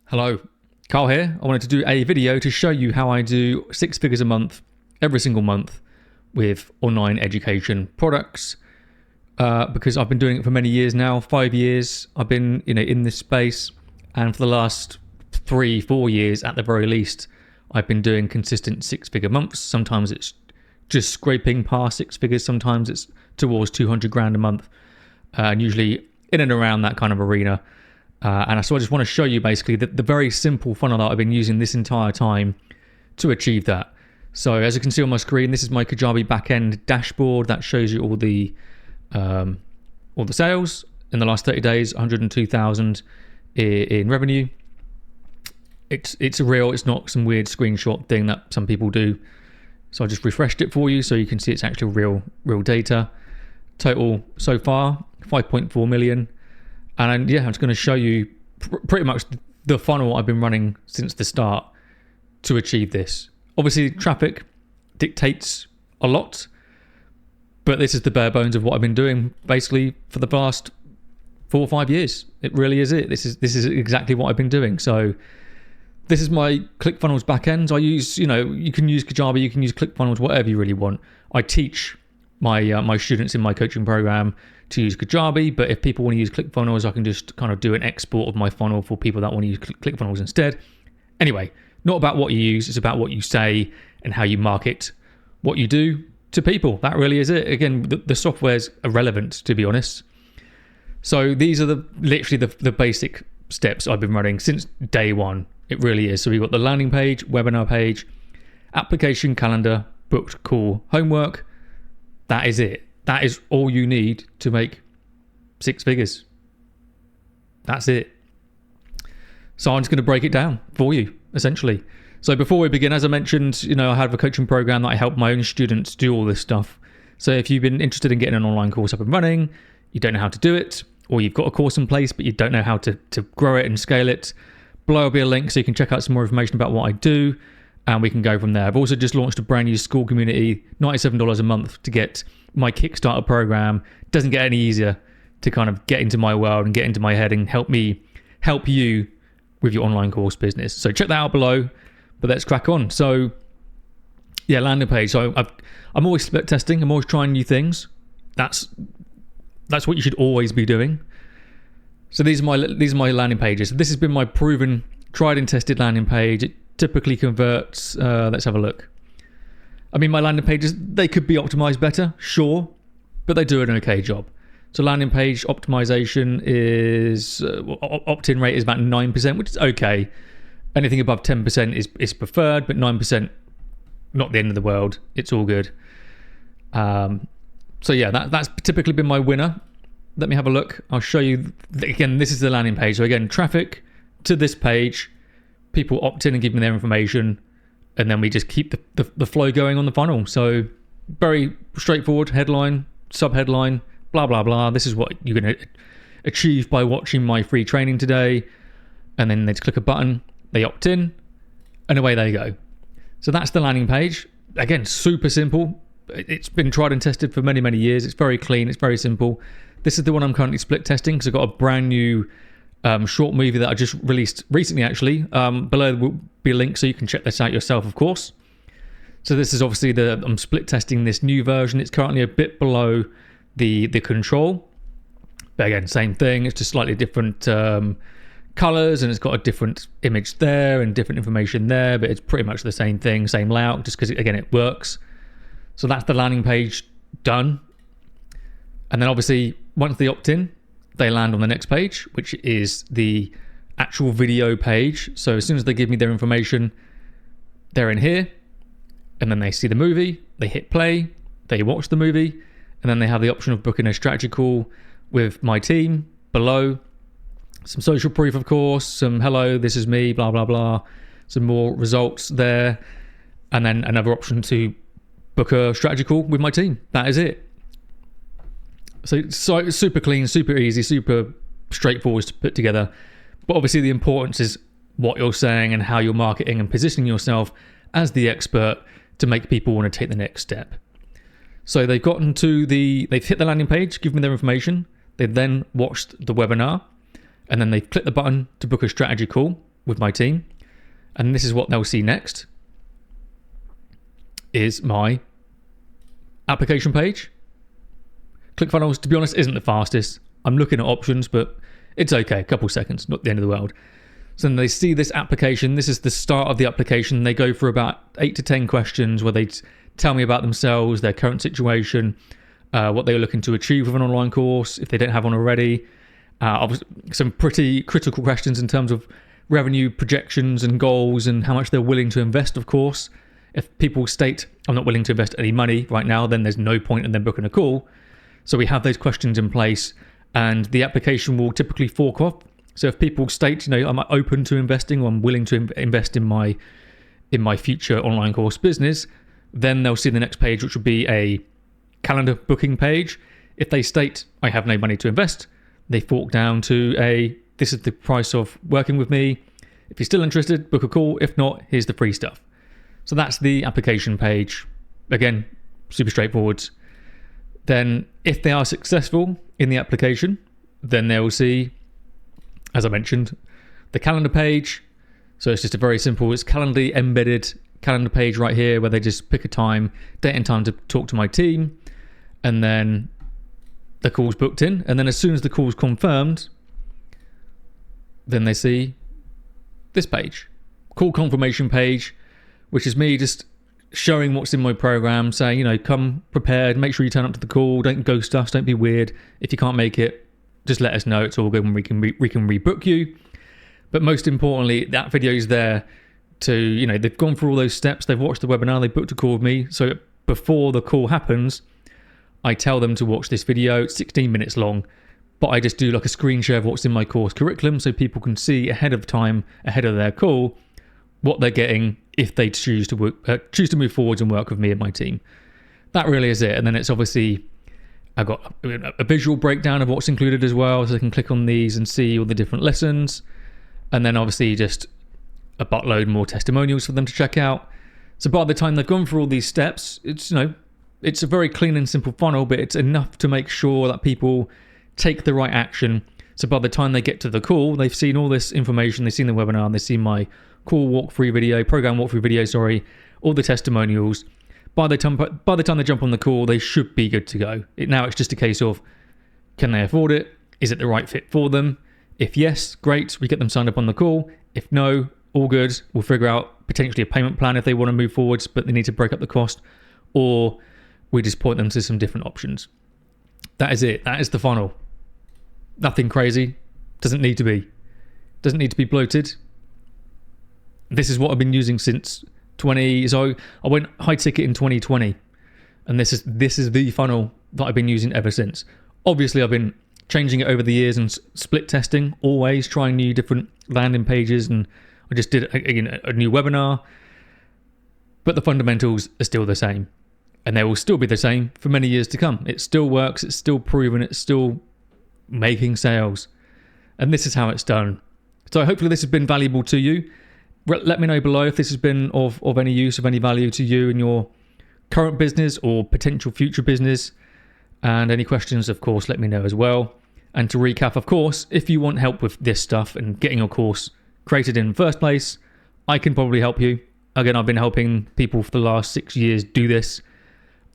Hello, Carl here. I wanted to do a video to show you how I do 6 figures a month, every single month, with online education products. Because I've been doing it for many years now, 5 years. I've been, in this space, and for the last 3-4 years, at the very least, I've been doing consistent 6-figure months. Sometimes it's just scraping past 6 figures. Sometimes it's towards 200 grand a month, and usually in and around that kind of arena. So I just want to show you basically the very simple funnel that I've been using this entire time to achieve that. So as you can see on my screen, this is my Kajabi backend dashboard that shows you all the sales in the last 30 days, 102,000 in revenue. It's real. It's not some weird screenshot thing that some people do. So I just refreshed it for you so you can see it's actually real data. Total so far 5.4 million. And yeah, I'm just going to show you pretty much the funnel I've been running since the start to achieve this. Obviously, traffic dictates a lot, but this is the bare bones of what I've been doing basically for the past 4 or 5 years. It really is it. This is exactly what I've been doing. So this is my ClickFunnels backend. I use, you can use Kajabi, you can use ClickFunnels, whatever you really want. I teach my students in my coaching program to use Kajabi, but if people want to use ClickFunnels, I can just kind of do an export of my funnel for people that want to use ClickFunnels instead. Anyway, not about what you use, it's about what you say and how you market what you do to people. That really is it. Again, the software's irrelevant, to be honest. So these are literally the basic steps I've been running since day one. It really is. So we've got the landing page, webinar page, application, calendar, booked, call, homework. That is it. That is all you need to make 6 figures. That's it. So I'm just going to break it down for you, essentially. So before we begin, as I mentioned, I have a coaching program that I help my own students do all this stuff. So if you've been interested in getting an online course up and running, you don't know how to do it, or you've got a course in place, but you don't know how to grow it and scale it, below will be a link so you can check out some more information about what I do, and we can go from there. I've also just launched a brand new school community, $97 a month to get my Kickstarter program. Doesn't get any easier to kind of get into my world and get into my head and help you with your online course business. So check that out below, but let's crack on. So yeah, landing page. So I'm always split testing. I'm always trying new things. That's what you should always be doing. So these are my landing pages. This has been my proven, tried and tested landing page. It typically converts, let's have a look. I mean, my landing pages, they could be optimized better, sure, but they do an okay job. So landing page optimization is, opt-in rate is about 9%, which is okay. Anything above 10% is preferred, but 9%, not the end of the world. It's all good. So yeah, that's typically been my winner. Let me have a look. I'll show you, again, this is the landing page. So again, traffic to this page, people opt in and give me their information, and then we just keep the flow going on the funnel. So very straightforward, headline, sub-headline, blah, blah, blah. This is what you're going to achieve by watching my free training today. And then they just click a button, they opt in, and away they go. So that's the landing page. Again, super simple. It's been tried and tested for many, many years. It's very clean. It's very simple. This is the one I'm currently split testing because I've got a brand new short movie that I just released recently, actually. Below will be a link so you can check this out yourself, of course. So this is obviously I'm split testing this new version. It's currently a bit below the control, but again, same thing. It's just slightly different colors, and it's got a different image there and different information there, but it's pretty much the same thing, same layout, just because again it works. So that's the landing page done. And then obviously once they opt in, they land on the next page, which is the actual video page. So as soon as they give me their information, they're in here, and then they see the movie, they hit play, they watch the movie, and then they have the option of booking a strategy call with my team below. Some social proof, of course, some hello, this is me, blah, blah, blah. Some more results there. And then another option to book a strategy call with my team. That is it. So it's super clean, super easy, super straightforward to put together. But obviously the importance is what you're saying and how you're marketing and positioning yourself as the expert to make people want to take the next step. So they've hit the landing page, given me their information. They've then watched the webinar, and then they've clicked the button to book a strategy call. with my team. And this is what they'll see next, is my application page. ClickFunnels, to be honest, isn't the fastest. I'm looking at options, but it's okay. A couple seconds, not the end of the world. So then they see this application. This is the start of the application. They go through about 8 to 10 questions where they tell me about themselves, their current situation, what they were looking to achieve with an online course, if they don't have one already. Some pretty critical questions in terms of revenue projections and goals and how much they're willing to invest, of course. If people state, I'm not willing to invest any money right now, then there's no point in them booking a call. So we have those questions in place, and the application will typically fork off. So if people state, I'm open to investing, or I'm willing to invest in my future online course business, then they'll see the next page, which will be a calendar booking page. If they state, I have no money to invest, they fork down to this is the price of working with me. If you're still interested, book a call. If not, here's the free stuff. So that's the application page. Again, super straightforward. Then if they are successful in the application, then they will see, as I mentioned, the calendar page. So it's just a very simple, it's Calendly embedded calendar page right here where they just pick a time, date and time to talk to my team. And then the call's booked in. And then as soon as the call's confirmed, then they see this page, call confirmation page, which is me just showing what's in my program, saying, come prepared, make sure you turn up to the call, don't ghost us, don't be weird. If you can't make it, just let us know, it's all good, and we can rebook you. But most importantly, that video is there to, they've gone through all those steps, they've watched the webinar, they booked a call with me. So before the call happens, I tell them to watch this video. It's 16 minutes long, but I just do like a screen share of what's in my course curriculum so people can see ahead of their call, what they're getting if they choose to move forwards and work with me and my team. That really is it. And then it's obviously, I've got a visual breakdown of what's included as well, so they can click on these and see all the different lessons. And then obviously just a buttload more testimonials for them to check out. So by the time they've gone through all these steps, it's it's a very clean and simple funnel, but it's enough to make sure that people take the right action. So by the time they get to the call, they've seen all this information, they've seen the webinar, they've seen my program walkthrough video, all the testimonials. By the time they jump on the call, they should be good to go. Now it's just a case of, can they afford it? Is it the right fit for them? If yes, great, we get them signed up on the call. If no, all good. We'll figure out potentially a payment plan if they want to move forwards, but they need to break up the cost, or we just point them to some different options. That is it. That is the funnel. Nothing crazy. Doesn't need to be. Doesn't need to be bloated. This is what I've been using since 20. So I went high ticket in 2020, and this is the funnel that I've been using ever since. Obviously, I've been changing it over the years and split testing, always trying new different landing pages, and I just did a new webinar. But the fundamentals are still the same, and they will still be the same for many years to come. It still works. It's still proven. It's still making sales, and this is how it's done. So hopefully this has been valuable to you. Let me know below if this has been of any use, of any value to you in your current business or potential future business. And any questions, of course, let me know as well. And to recap, of course, if you want help with this stuff and getting your course created in the first place, I can probably help you. Again, I've been helping people for the last 6 years do this.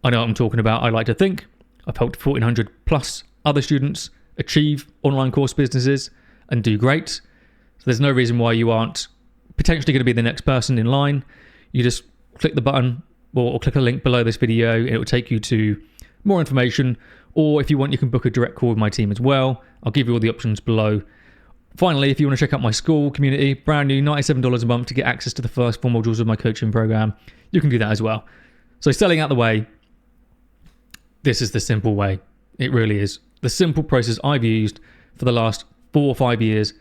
I know what I'm talking about. I like to think. I've helped 1,400 plus other students achieve online course businesses and do great. So there's no reason why you aren't potentially going to be the next person in line. You just click the button or click a link below this video. It will take you to more information, or if you want, you can book a direct call with my team as well. I'll give you all the options below. Finally, if you want to check out my school community, brand new, $97 a month to get access to the first 4 modules of my coaching program, you can do that as well. So selling out the way, this is the simple way. It really is. The simple process I've used for the last 4 or 5 years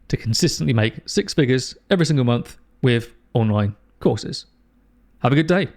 to consistently make 6 figures every single month with online courses. Have a good day.